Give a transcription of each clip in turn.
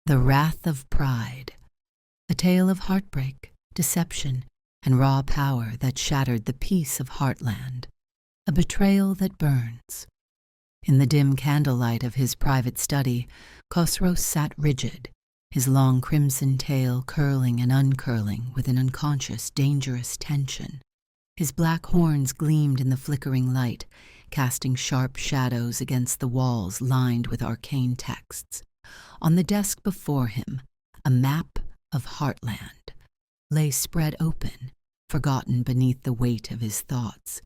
The Wrath of Pride, a tale of heartbreak, deception, and raw power that shattered the peace of Heartland, a betrayal that burns. In the dim candlelight of his private study, Kosros sat rigid, his long crimson tail curling and uncurling with an unconscious, dangerous tension. His black horns gleamed in the flickering light, casting sharp shadows against the walls lined with arcane texts. On the desk before him, a map of Heartland lay spread open, forgotten beneath the weight of his thoughts.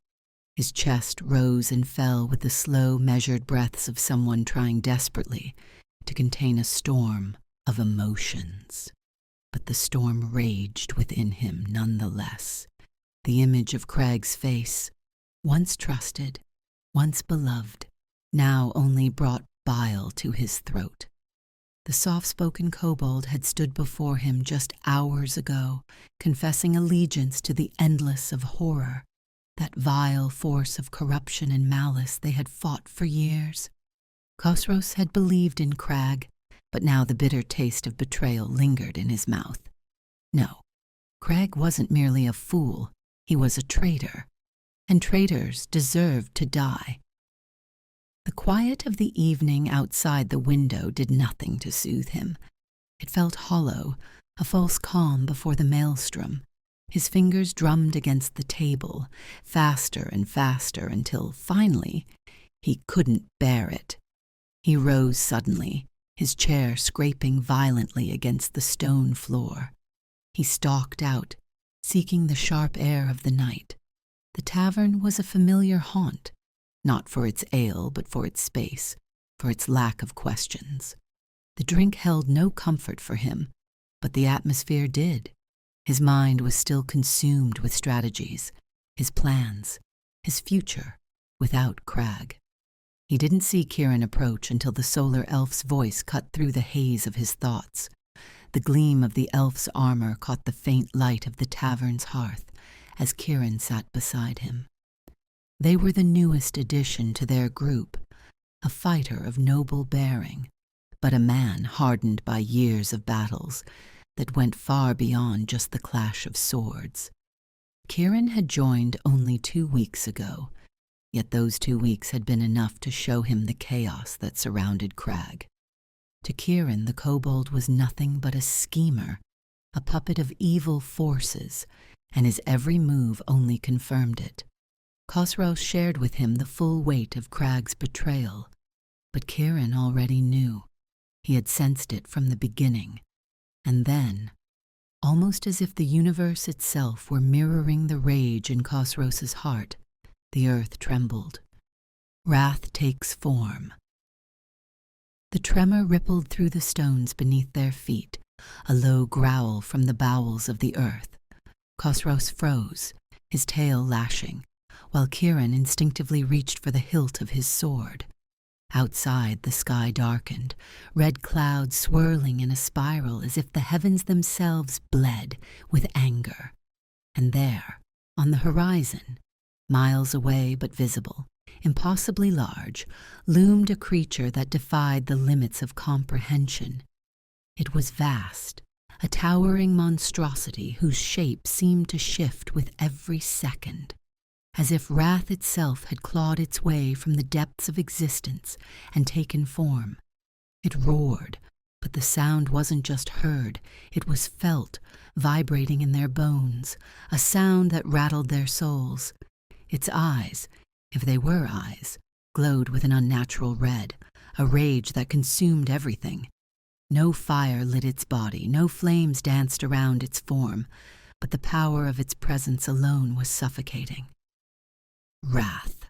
His chest rose and fell with the slow, measured breaths of someone trying desperately to contain a storm of emotions. But the storm raged within him nonetheless. The image of Crag's face, once trusted, once beloved, now only brought bile to his throat. The soft-spoken kobold had stood before him just hours ago, confessing allegiance to the endless of horror, that vile force of corruption and malice they had fought for years. Kosros had believed in Crag, but now the bitter taste of betrayal lingered in his mouth. No, Crag wasn't merely a fool, he was a traitor, and traitors deserved to die. The quiet of the evening outside the window did nothing to soothe him. It felt hollow, a false calm before the maelstrom. His fingers drummed against the table, faster and faster, until, finally, he couldn't bear it. He rose suddenly, his chair scraping violently against the stone floor. He stalked out, seeking the sharp air of the night. The tavern was a familiar haunt, not for its ale, but for its space, for its lack of questions. The drink held no comfort for him, but the atmosphere did. His mind was still consumed with strategies, his plans, his future, without Crag. He didn't see Kiran approach until the solar elf's voice cut through the haze of his thoughts. The gleam of the elf's armor caught the faint light of the tavern's hearth as Kiran sat beside him. They were the newest addition to their group, a fighter of noble bearing, but a man hardened by years of battles that went far beyond just the clash of swords. Kiran had joined only 2 weeks ago, yet those 2 weeks had been enough to show him the chaos that surrounded Crag. To Kiran, the kobold was nothing but a schemer, a puppet of evil forces, and his every move only confirmed it. Kosros shared with him the full weight of Crag's betrayal, but Kiran already knew. He had sensed it from the beginning. And then, almost as if the universe itself were mirroring the rage in Kosros's heart, the earth trembled. Wrath takes form. The tremor rippled through the stones beneath their feet, a low growl from the bowels of the earth. Kosros froze, his tail lashing, while Kiran instinctively reached for the hilt of his sword. Outside, the sky darkened, red clouds swirling in a spiral as if the heavens themselves bled with anger. And there, on the horizon, miles away but visible, impossibly large, loomed a creature that defied the limits of comprehension. It was vast, a towering monstrosity whose shape seemed to shift with every second, as if wrath itself had clawed its way from the depths of existence and taken form. It roared, but the sound wasn't just heard, it was felt, vibrating in their bones, a sound that rattled their souls. Its eyes, if they were eyes, glowed with an unnatural red, a rage that consumed everything. No fire lit its body, no flames danced around its form, but the power of its presence alone was suffocating. "Wrath,"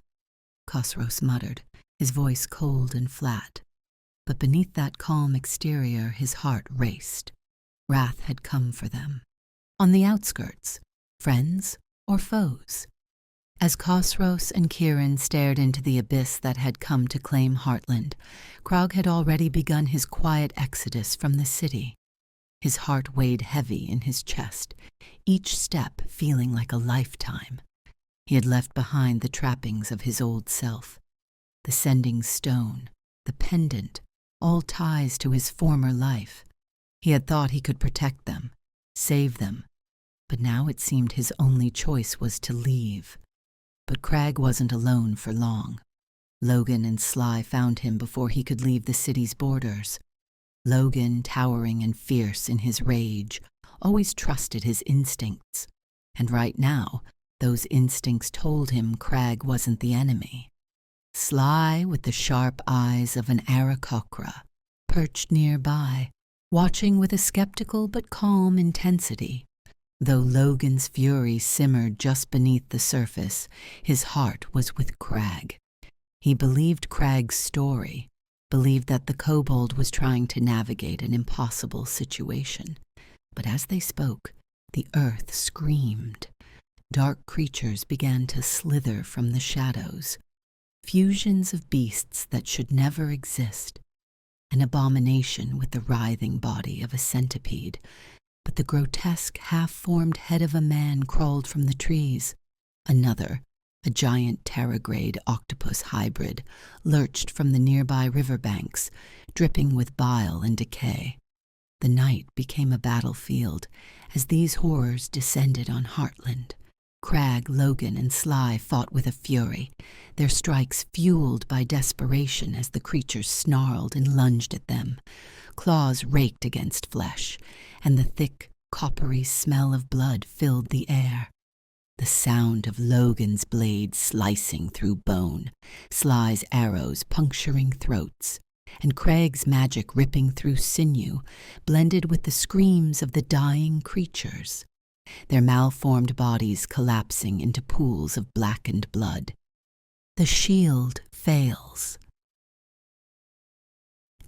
Kosros muttered, his voice cold and flat. But beneath that calm exterior his heart raced. Wrath had come for them. On the outskirts, friends or foes? As Kosros and Kiran stared into the abyss that had come to claim Heartland, Crag had already begun his quiet exodus from the city. His heart weighed heavy in his chest, each step feeling like a lifetime. He had left behind the trappings of his old self, the sending stone, the pendant, all ties to his former life. He had thought he could protect them, save them, but now it seemed his only choice was to leave. But Crag wasn't alone for long. Logan and Sly found him before he could leave the city's borders. Logan, towering and fierce in his rage, always trusted his instincts, and right now, those instincts told him Crag wasn't the enemy. Sly, with the sharp eyes of an Aarakocra, perched nearby, watching with a skeptical but calm intensity. Though Logan's fury simmered just beneath the surface, his heart was with Crag. He believed Crag's story, believed that the kobold was trying to navigate an impossible situation. But as they spoke, the earth screamed. Dark creatures began to slither from the shadows, fusions of beasts that should never exist. An abomination with the writhing body of a centipede, but the grotesque half-formed head of a man crawled from the trees. Another, a giant tardigrade octopus hybrid, lurched from the nearby riverbanks, dripping with bile and decay. The night became a battlefield as these horrors descended on Heartland. Crag, Logan, and Sly fought with a fury, their strikes fueled by desperation as the creatures snarled and lunged at them. Claws raked against flesh, and the thick, coppery smell of blood filled the air. The sound of Logan's blade slicing through bone, Sly's arrows puncturing throats, and Crag's magic ripping through sinew blended with the screams of the dying creatures, their malformed bodies collapsing into pools of blackened blood. The shield fails.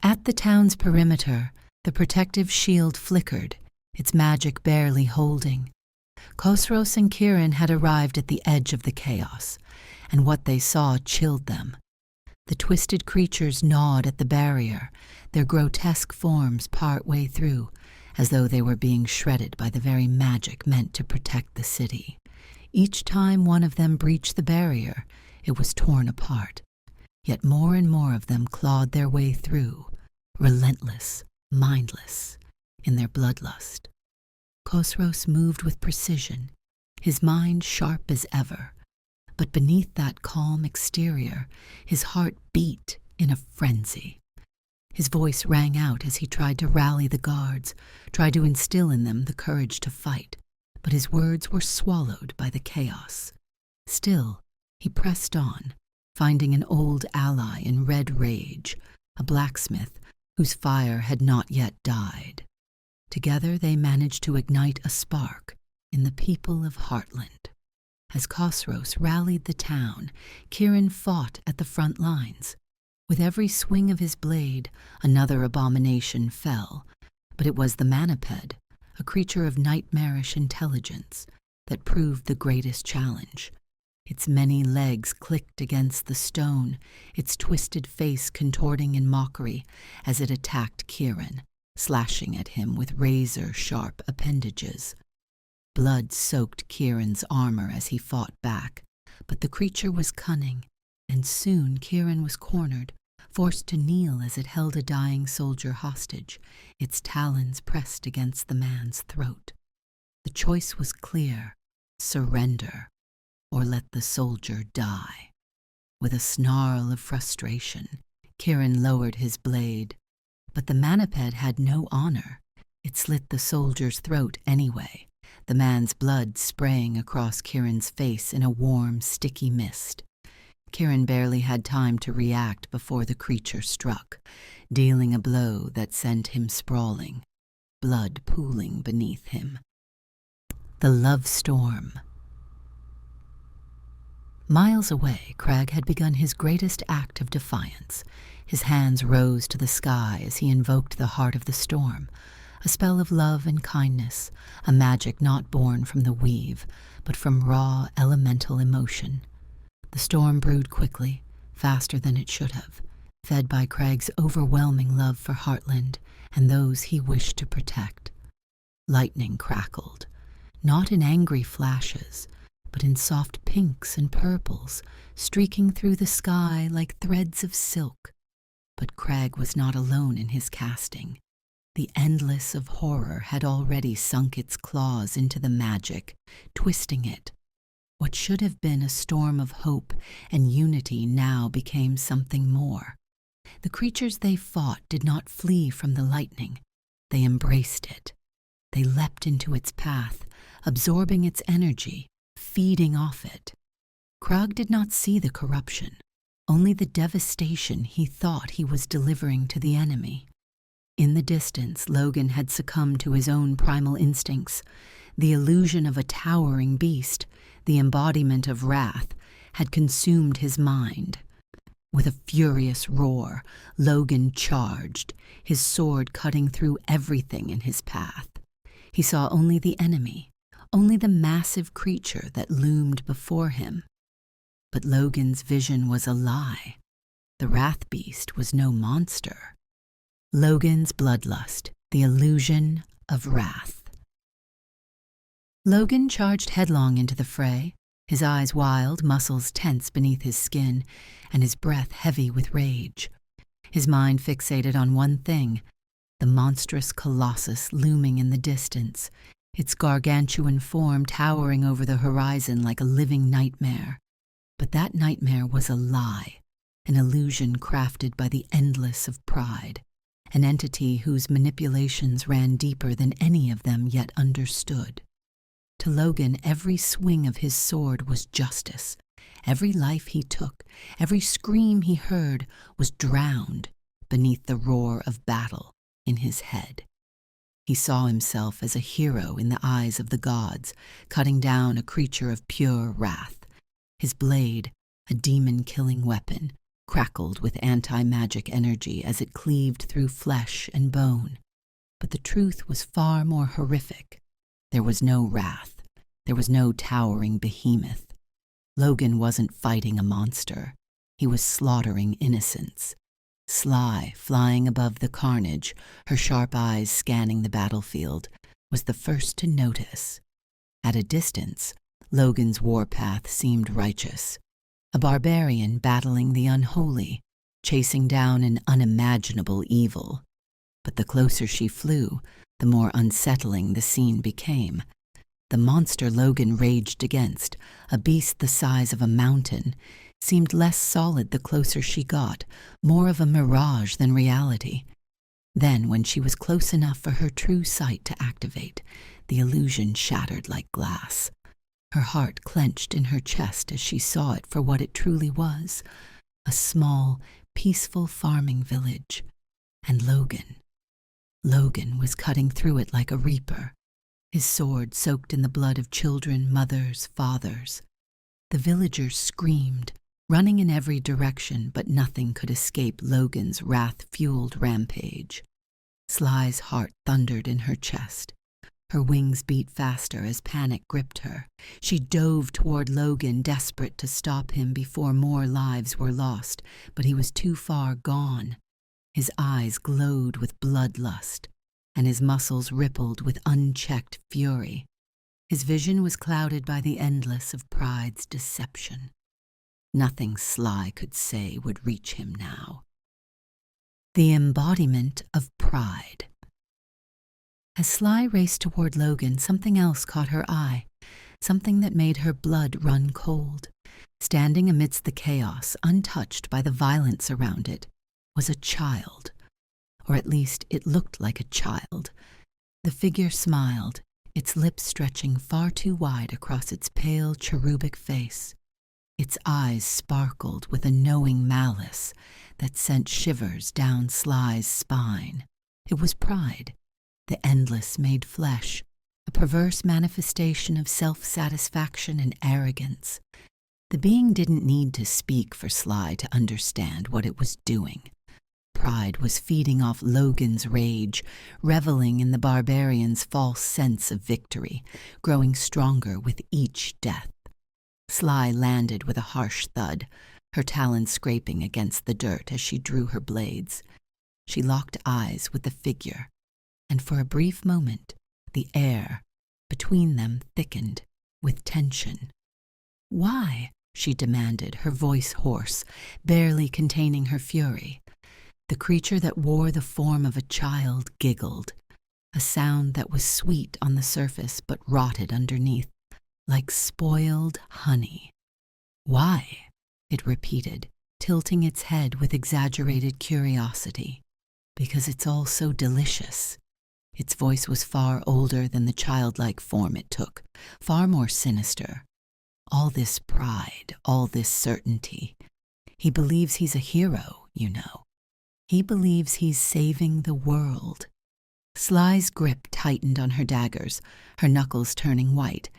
At the town's perimeter, the protective shield flickered, its magic barely holding. Kosros and Kiran had arrived at the edge of the chaos, and what they saw chilled them. The twisted creatures gnawed at the barrier, their grotesque forms part way through, as though they were being shredded by the very magic meant to protect the city. Each time one of them breached the barrier, it was torn apart. Yet more and more of them clawed their way through, relentless, mindless, in their bloodlust. Kosros moved with precision, his mind sharp as ever. But beneath that calm exterior, his heart beat in a frenzy. His voice rang out as he tried to rally the guards, tried to instill in them the courage to fight, but his words were swallowed by the chaos. Still, he pressed on, finding an old ally in red rage, a blacksmith whose fire had not yet died. Together they managed to ignite a spark in the people of Heartland. As Kosros rallied the town, Kiran fought at the front lines. With every swing of his blade, another abomination fell, but it was the manaped, a creature of nightmarish intelligence, that proved the greatest challenge. Its many legs clicked against the stone, its twisted face contorting in mockery as it attacked Kiran, slashing at him with razor-sharp appendages. Blood soaked Kiran's armor as he fought back, but the creature was cunning, and soon Kiran was cornered, forced to kneel as it held a dying soldier hostage, its talons pressed against the man's throat. The choice was clear: surrender, or let the soldier die. With a snarl of frustration, Kiran lowered his blade, but the manaped had no honor. It slit the soldier's throat anyway, the man's blood spraying across Kiran's face in a warm, sticky mist. Kiran barely had time to react before the creature struck, dealing a blow that sent him sprawling, blood pooling beneath him. The love storm. Miles away, Crag had begun his greatest act of defiance. His hands rose to the sky as he invoked the heart of the storm, a spell of love and kindness, a magic not born from the weave, but from raw, elemental emotion. The storm brewed quickly, faster than it should have, fed by Crag's overwhelming love for Heartland and those he wished to protect. Lightning crackled, not in angry flashes, but in soft pinks and purples, streaking through the sky like threads of silk. But Crag was not alone in his casting. The endless of horror had already sunk its claws into the magic, twisting it. What should have been a storm of hope and unity now became something more. The creatures they fought did not flee from the lightning. They embraced it. They leapt into its path, absorbing its energy, feeding off it. Crag did not see the corruption, only the devastation he thought he was delivering to the enemy. In the distance, Logan had succumbed to his own primal instincts. The illusion of a towering beast, the embodiment of wrath, had consumed his mind. With a furious roar, Logan charged, his sword cutting through everything in his path. He saw only the enemy, only the massive creature that loomed before him. But Logan's vision was a lie. The wrath beast was no monster. Logan's bloodlust, the illusion of wrath. Logan charged headlong into the fray, his eyes wild, muscles tense beneath his skin, and his breath heavy with rage. His mind fixated on one thing, the monstrous colossus looming in the distance, its gargantuan form towering over the horizon like a living nightmare. But that nightmare was a lie, an illusion crafted by the endless of pride, an entity whose manipulations ran deeper than any of them yet understood. To Logan, every swing of his sword was justice. Every life he took, every scream he heard was drowned beneath the roar of battle in his head. He saw himself as a hero in the eyes of the gods, cutting down a creature of pure wrath. His blade, a demon-killing weapon, crackled with anti-magic energy as it cleaved through flesh and bone. But the truth was far more horrific. There was no wrath. There was no towering behemoth. Logan wasn't fighting a monster. He was slaughtering innocents. Sly, flying above the carnage, her sharp eyes scanning the battlefield, was the first to notice. At a distance, Logan's warpath seemed righteous. A barbarian battling the unholy, chasing down an unimaginable evil. But the closer she flew, the more unsettling the scene became. The monster Logan raged against, a beast the size of a mountain, seemed less solid the closer she got, more of a mirage than reality. Then, when she was close enough for her true sight to activate, the illusion shattered like glass. Her heart clenched in her chest as she saw it for what it truly was, a small, peaceful farming village. And Logan was cutting through it like a reaper, his sword soaked in the blood of children, mothers, fathers. The villagers screamed, running in every direction, but nothing could escape Logan's wrath-fueled rampage. Sly's heart thundered in her chest. Her wings beat faster as panic gripped her. She dove toward Logan, desperate to stop him before more lives were lost, but he was too far gone. His eyes glowed with bloodlust, and his muscles rippled with unchecked fury. His vision was clouded by the endless of pride's deception. Nothing Sly could say would reach him now. The embodiment of pride. As Sly raced toward Logan, something else caught her eye, something that made her blood run cold. Standing amidst the chaos, untouched by the violence around it, was a child. Or at least it looked like a child. The figure smiled, its lips stretching far too wide across its pale, cherubic face. Its eyes sparkled with a knowing malice that sent shivers down Sly's spine. It was pride. The endless made flesh, a perverse manifestation of self-satisfaction and arrogance. The being didn't need to speak for Sly to understand what it was doing. Pride was feeding off Logan's rage, reveling in the barbarian's false sense of victory, growing stronger with each death. Sly landed with a harsh thud, her talons scraping against the dirt as she drew her blades. She locked eyes with the figure, and for a brief moment, the air between them thickened with tension. "Why?" she demanded, her voice hoarse, barely containing her fury. The creature that wore the form of a child giggled, a sound that was sweet on the surface but rotted underneath, like spoiled honey. "Why?" it repeated, tilting its head with exaggerated curiosity. "Because it's all so delicious." Its voice was far older than the childlike form it took, far more sinister. All this pride, all this certainty. He believes he's a hero, you know. He believes he's saving the world. Sly's grip tightened on her daggers, her knuckles turning white.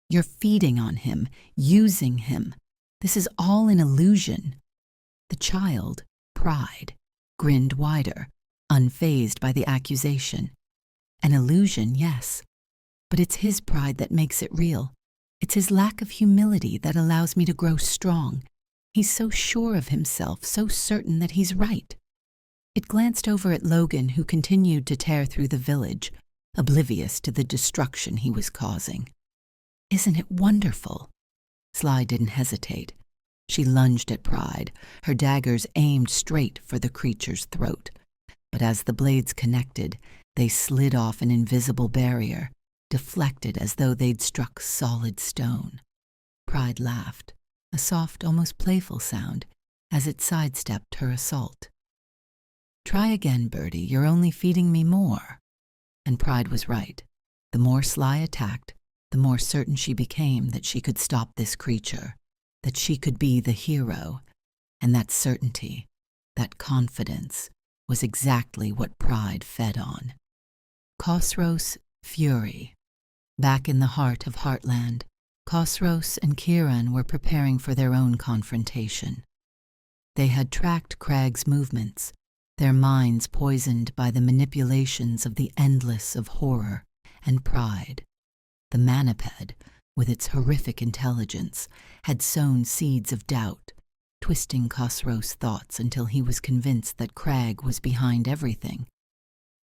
"You're feeding on him, using him. This is all an illusion." The child, Pride, grinned wider, unfazed by the accusation. "An illusion, yes, but it's his pride that makes it real. It's his lack of humility that allows me to grow strong. He's so sure of himself, so certain that he's right." It glanced over at Logan, who continued to tear through the village, oblivious to the destruction he was causing. "Isn't it wonderful?" Sly didn't hesitate. She lunged at Pride, her daggers aimed straight for the creature's throat. But as the blades connected, they slid off an invisible barrier, deflected as though they'd struck solid stone. Pride laughed, a soft, almost playful sound, as it sidestepped her assault. "Try again, Birdie, you're only feeding me more." And Pride was right. The more Sly attacked, the more certain she became that she could stop this creature, that she could be the hero, and that certainty, that confidence, was exactly what Pride fed on. Kosros' fury. Back in the heart of Heartland, Kosros and Kiran were preparing for their own confrontation. They had tracked Crag's movements, their minds poisoned by the manipulations of the endless of horror and pride. The maniped, with its horrific intelligence, had sown seeds of doubt, twisting Kosros' thoughts until he was convinced that Crag was behind everything,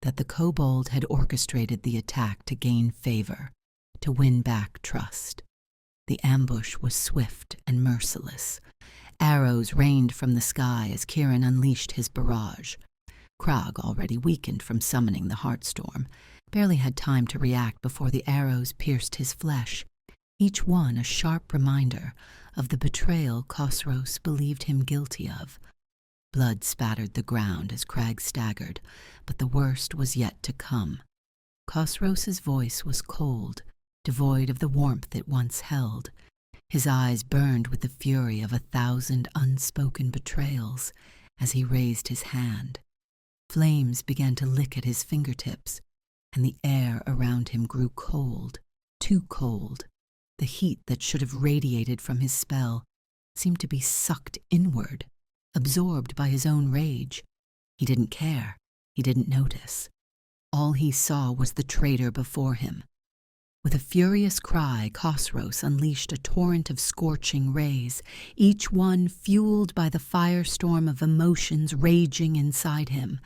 that the kobold had orchestrated the attack to gain favor, to win back trust. The ambush was swift and merciless. Arrows rained from the sky as Kiran unleashed his barrage. Crag, already weakened from summoning the Heartstorm, barely had time to react before the arrows pierced his flesh, each one a sharp reminder of the betrayal Kosros believed him guilty of. Blood spattered the ground as Crag staggered, but the worst was yet to come. Kosros's voice was cold, devoid of the warmth it once held. His eyes burned with the fury of 1,000 unspoken betrayals as he raised his hand. Flames began to lick at his fingertips, and the air around him grew cold, too cold. The heat that should have radiated from his spell seemed to be sucked inward, absorbed by his own rage. He didn't care. He didn't notice. All he saw was the traitor before him. With a furious cry, Kosros unleashed a torrent of scorching rays, each one fueled by the firestorm of emotions raging inside him.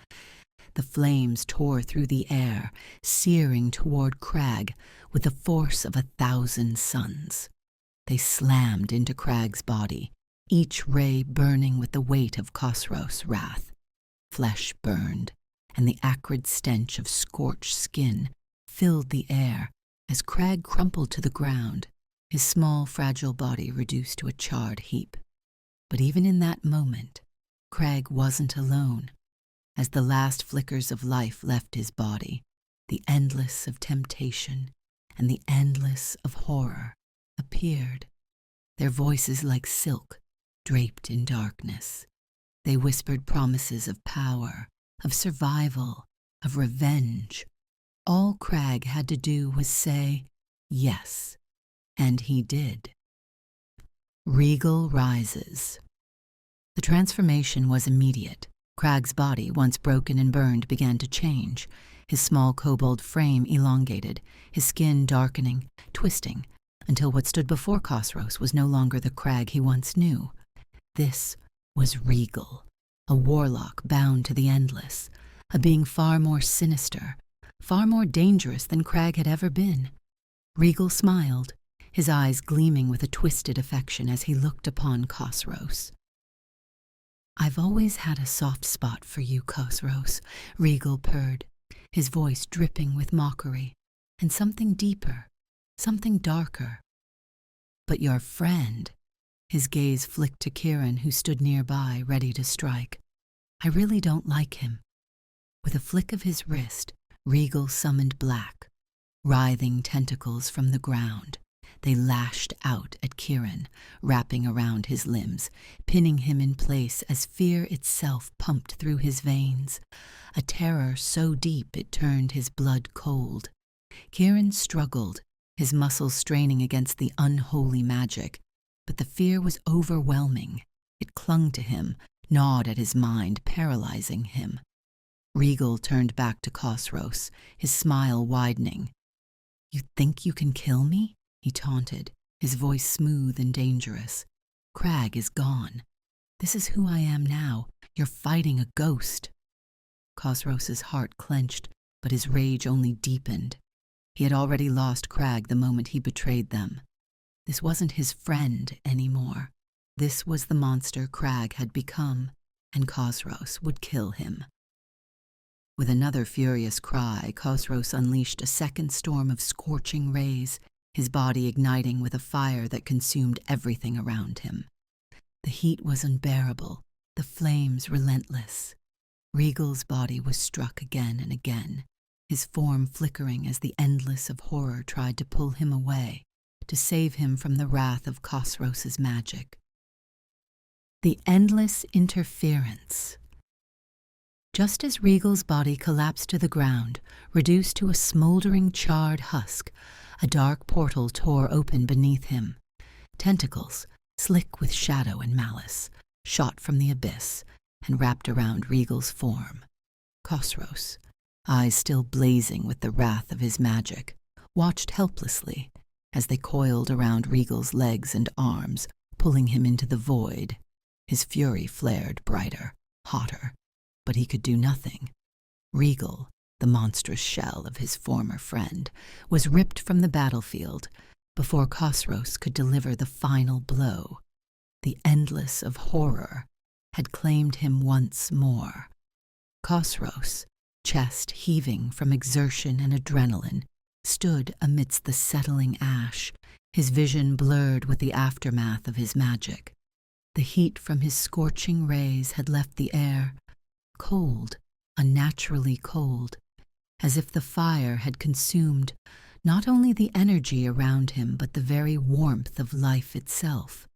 The flames tore through the air, searing toward Crag with the force of 1,000 suns. They slammed into Crag's body, each ray burning with the weight of Kosros' wrath. Flesh burned, and the acrid stench of scorched skin filled the air as Crag crumpled to the ground, his small, fragile body reduced to a charred heap. But even in that moment, Crag wasn't alone. As the last flickers of life left his body, the endless of temptation and the endless of horror appeared, their voices like silk draped in darkness. They whispered promises of power, of survival, of revenge. All Crag had to do was say yes, and he did. Regal rises. The transformation was immediate. Crag's body, once broken and burned, began to change. His small kobold frame elongated, his skin darkening, twisting, until what stood before Kosros was no longer the Crag he once knew. This was Regal, a warlock bound to the endless, a being far more sinister, far more dangerous than Crag had ever been. Regal smiled, his eyes gleaming with a twisted affection as he looked upon Kosros. "I've always had a soft spot for you, Kosros," Regal purred, his voice dripping with mockery, and something deeper, something darker. "But your friend," his gaze flicked to Kiran, who stood nearby, ready to strike. "I really don't like him." With a flick of his wrist, Regal summoned black, writhing tentacles from the ground. They lashed out at Kiran, wrapping around his limbs, pinning him in place as fear itself pumped through his veins, a terror so deep it turned his blood cold. Kiran struggled, his muscles straining against the unholy magic, but the fear was overwhelming. It clung to him, gnawed at his mind, paralyzing him. Regal turned back to Kosros, his smile widening. "You think you can kill me?" he taunted, his voice smooth and dangerous. "Crag is gone. This is who I am now. You're fighting a ghost." Kosros's heart clenched, but his rage only deepened. He had already lost Crag the moment he betrayed them. This wasn't his friend anymore. This was the monster Crag had become, and Kosros would kill him. With another furious cry, Kosros unleashed a second storm of scorching rays, his body igniting with a fire that consumed everything around him. The heat was unbearable, the flames relentless. Regal's body was struck again and again, his form flickering as the endless of horror tried to pull him away, to save him from the wrath of Kosros's magic. The endless interference. Just as Regal's body collapsed to the ground, reduced to a smoldering, charred husk, a dark portal tore open beneath him. Tentacles, slick with shadow and malice, shot from the abyss and wrapped around Regal's form. Kosros, eyes still blazing with the wrath of his magic, watched helplessly as they coiled around Regal's legs and arms, pulling him into the void. His fury flared brighter, hotter, but he could do nothing. Regal, the monstrous shell of his former friend, was ripped from the battlefield before Kosros could deliver the final blow. The endless of horror had claimed him once more. Kosros, chest heaving from exertion and adrenaline, stood amidst the settling ash, his vision blurred with the aftermath of his magic. The heat from his scorching rays had left the air cold, unnaturally cold, as if the fire had consumed not only the energy around him but the very warmth of life itself.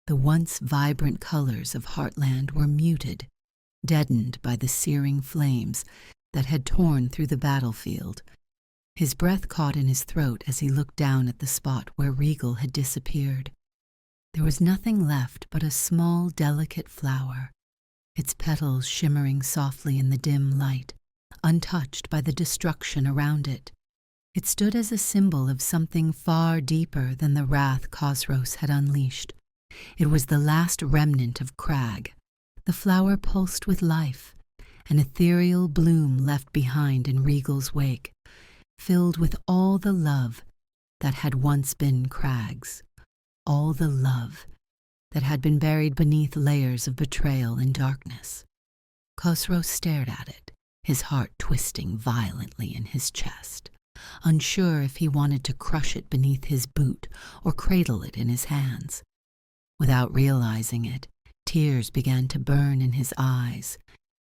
The once vibrant colors of Heartland were muted, deadened by the searing flames that had torn through the battlefield. His breath caught in his throat as he looked down at the spot where Regal had disappeared. There was nothing left but a small, delicate flower, its petals shimmering softly in the dim light, untouched by the destruction around it. It stood as a symbol of something far deeper than the wrath Kosros had unleashed. It was the last remnant of Crag. The flower pulsed with life, an ethereal bloom left behind in Regal's wake, filled with all the love that had once been Crag's, all the love that had been buried beneath layers of betrayal and darkness. Kosros stared at it, his heart twisting violently in his chest, unsure if he wanted to crush it beneath his boot or cradle it in his hands. Without realizing it, tears began to burn in his eyes.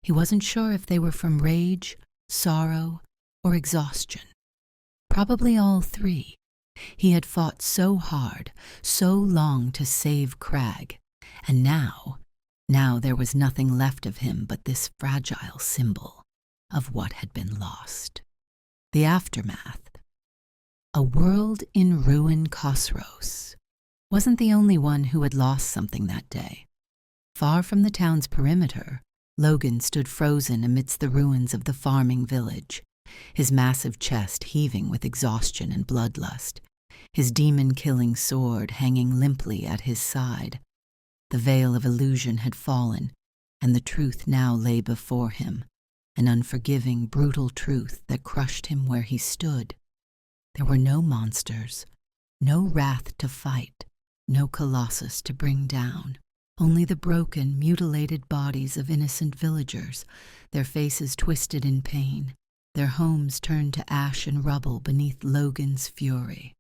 He wasn't sure if they were from rage, sorrow, or exhaustion. Probably all three. He had fought so hard, so long to save Crag, and now there was nothing left of him but this fragile symbol of what had been lost. The aftermath. A world in ruin. Kosros wasn't the only one who had lost something that day. Far from the town's perimeter, Logan stood frozen amidst the ruins of the farming village, his massive chest heaving with exhaustion and bloodlust, his demon-killing sword hanging limply at his side. The veil of illusion had fallen, and the truth now lay before him, an unforgiving, brutal truth that crushed him where he stood. There were no monsters, no wrath to fight, no colossus to bring down, Only the broken, mutilated bodies of innocent villagers, their faces twisted in pain, their homes turned to ash and rubble beneath Logan's fury.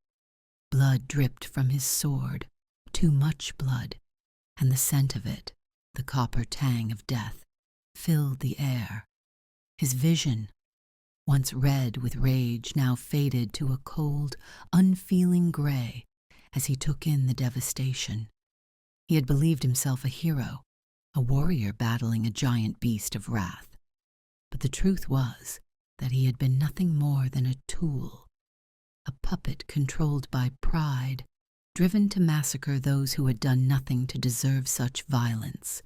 Blood dripped from his sword, too much blood, and the scent of it, the copper tang of death, filled the air. His vision, once red with rage, now faded to a cold, unfeeling gray as he took in the devastation. He had believed himself a hero, a warrior battling a giant beast of wrath. But the truth was that he had been nothing more than a tool, a puppet controlled by pride, driven to massacre those who had done nothing to deserve such violence.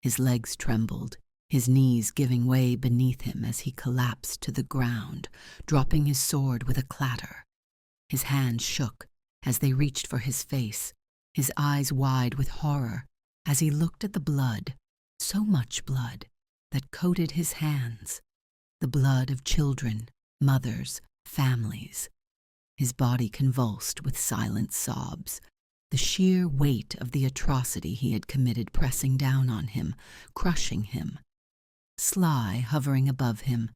His legs trembled, his knees giving way beneath him as he collapsed to the ground, dropping his sword with a clatter. His hands shook as they reached for his face, his eyes wide with horror as he looked at the blood, so much blood, that coated his hands, the blood of children, mothers, families. His body convulsed with silent sobs, the sheer weight of the atrocity he had committed pressing down on him, crushing him. Sly, hovering above him,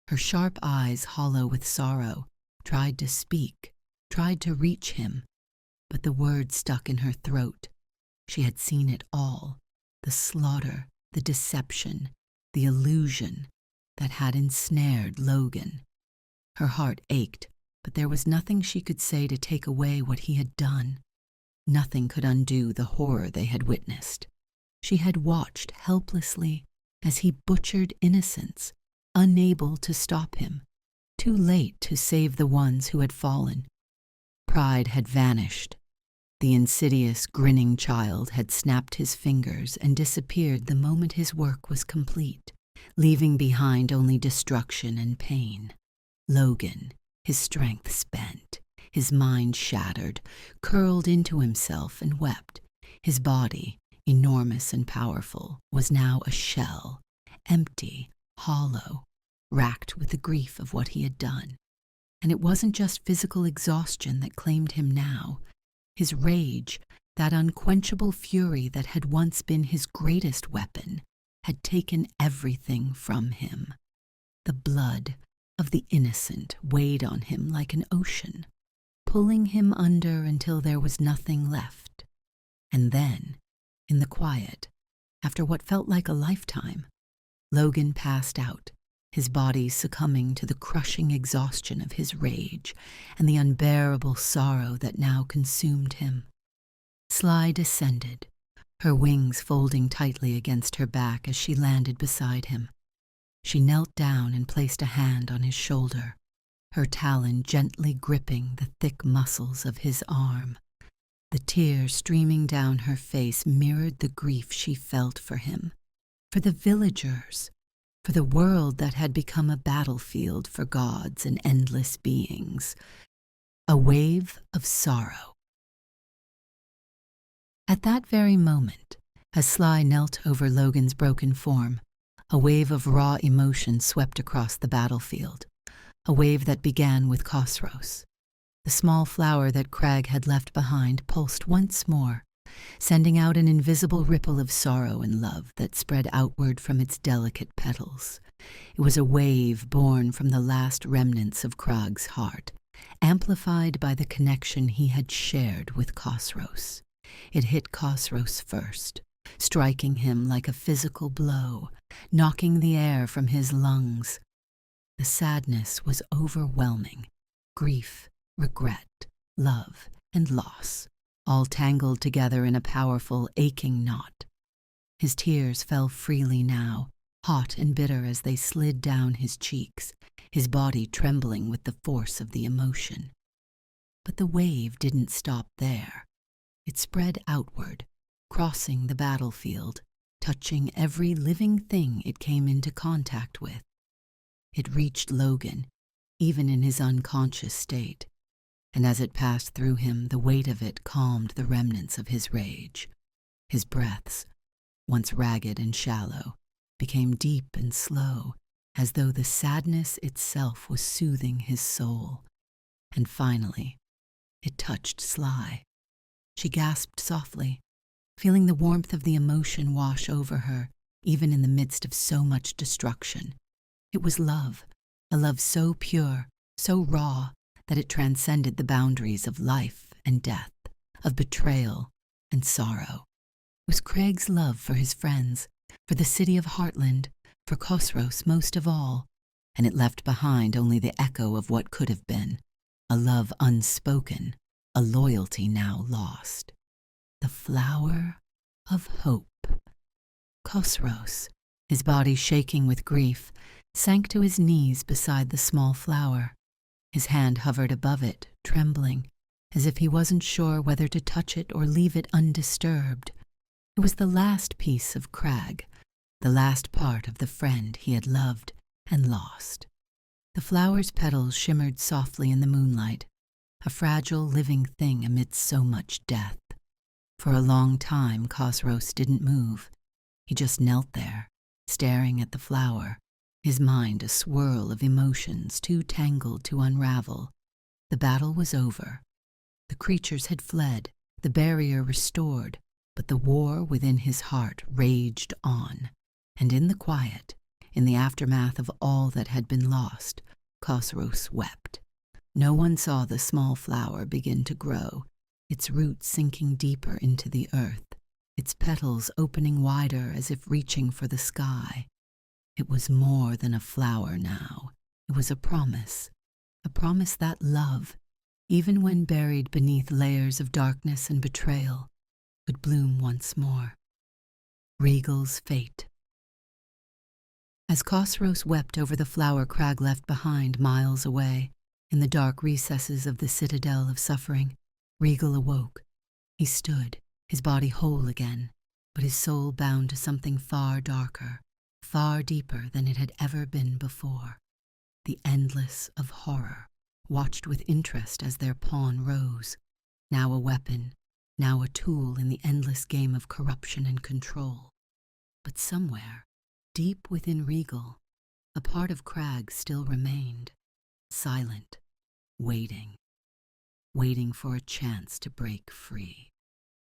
her sharp eyes hollow with sorrow, tried to speak, tried to reach him, but the words stuck in her throat. She had seen it all, the slaughter, the deception, the illusion that had ensnared Logan. Her heart ached, but there was nothing she could say to take away what he had done. Nothing could undo the horror they had witnessed. She had watched helplessly as he butchered innocents, unable to stop him, too late to save the ones who had fallen. Pride had vanished. The insidious, grinning child had snapped his fingers and disappeared the moment his work was complete, leaving behind only destruction and pain. Logan, his strength spent, his mind shattered, curled into himself and wept. His body, enormous and powerful, was now a shell, empty, hollow, racked with the grief of what he had done. And it wasn't just physical exhaustion that claimed him now. His rage, that unquenchable fury that had once been his greatest weapon, had taken everything from him. The blood of the innocent weighed on him like an ocean, pulling him under until there was nothing left. And then, in the quiet, after what felt like a lifetime, Logan passed out, his body succumbing to the crushing exhaustion of his rage and the unbearable sorrow that now consumed him. Sly descended, her wings folding tightly against her back as she landed beside him. She knelt down and placed a hand on his shoulder, her talon gently gripping the thick muscles of his arm. The tears streaming down her face mirrored the grief she felt for him, for the villagers, for the world that had become a battlefield for gods and endless beings. A wave of sorrow. At that very moment, as Sly knelt over Logan's broken form, a wave of raw emotion swept across the battlefield, a wave that began with Kosros. The small flower that Crag had left behind pulsed once more, sending out an invisible ripple of sorrow and love that spread outward from its delicate petals. It was a wave born from the last remnants of Crag's heart, amplified by the connection he had shared with Kosros. It hit Kosros first, striking him like a physical blow, knocking the air from his lungs. The sadness was overwhelming. Grief, regret, love, and loss, all tangled together in a powerful, aching knot. His tears fell freely now, hot and bitter as they slid down his cheeks, his body trembling with the force of the emotion. But the wave didn't stop there. It spread outward, crossing the battlefield, touching every living thing it came into contact with. It reached Logan, even in his unconscious state, and as it passed through him, the weight of it calmed the remnants of his rage. His breaths, once ragged and shallow, became deep and slow, as though the sadness itself was soothing his soul. And finally, it touched Sly. She gasped softly, feeling the warmth of the emotion wash over her, even in the midst of so much destruction. It was love, a love so pure, so raw, that it transcended the boundaries of life and death, of betrayal and sorrow. It was Crag's love for his friends, for the city of Heartland, for Kosros most of all, and it left behind only the echo of what could have been, a love unspoken, a loyalty now lost. The flower of hope. Kosros, his body shaking with grief, sank to his knees beside the small flower. His hand hovered above it, trembling, as if he wasn't sure whether to touch it or leave it undisturbed. It was the last piece of Crag, the last part of the friend he had loved and lost. The flower's petals shimmered softly in the moonlight, a fragile living thing amidst so much death. For a long time Kosros didn't move. He just knelt there, staring at the flower, his mind a swirl of emotions too tangled to unravel. The battle was over. The creatures had fled, the barrier restored, but the war within his heart raged on. And in the quiet, in the aftermath of all that had been lost, Kosros wept. No one saw the small flower begin to grow, its roots sinking deeper into the earth, its petals opening wider as if reaching for the sky. It was more than a flower now. It was a promise that love, even when buried beneath layers of darkness and betrayal, would bloom once more. Regal's fate. As Kosros wept over the flower Crag left behind miles away, in the dark recesses of the citadel of suffering, Regal awoke. He stood, his body whole again, but his soul bound to something far darker, far deeper than it had ever been before. The endless of horror watched with interest as their pawn rose, now a weapon, now a tool in the endless game of corruption and control. But somewhere, deep within Regal, a part of Crag still remained, silent, waiting for a chance to break free.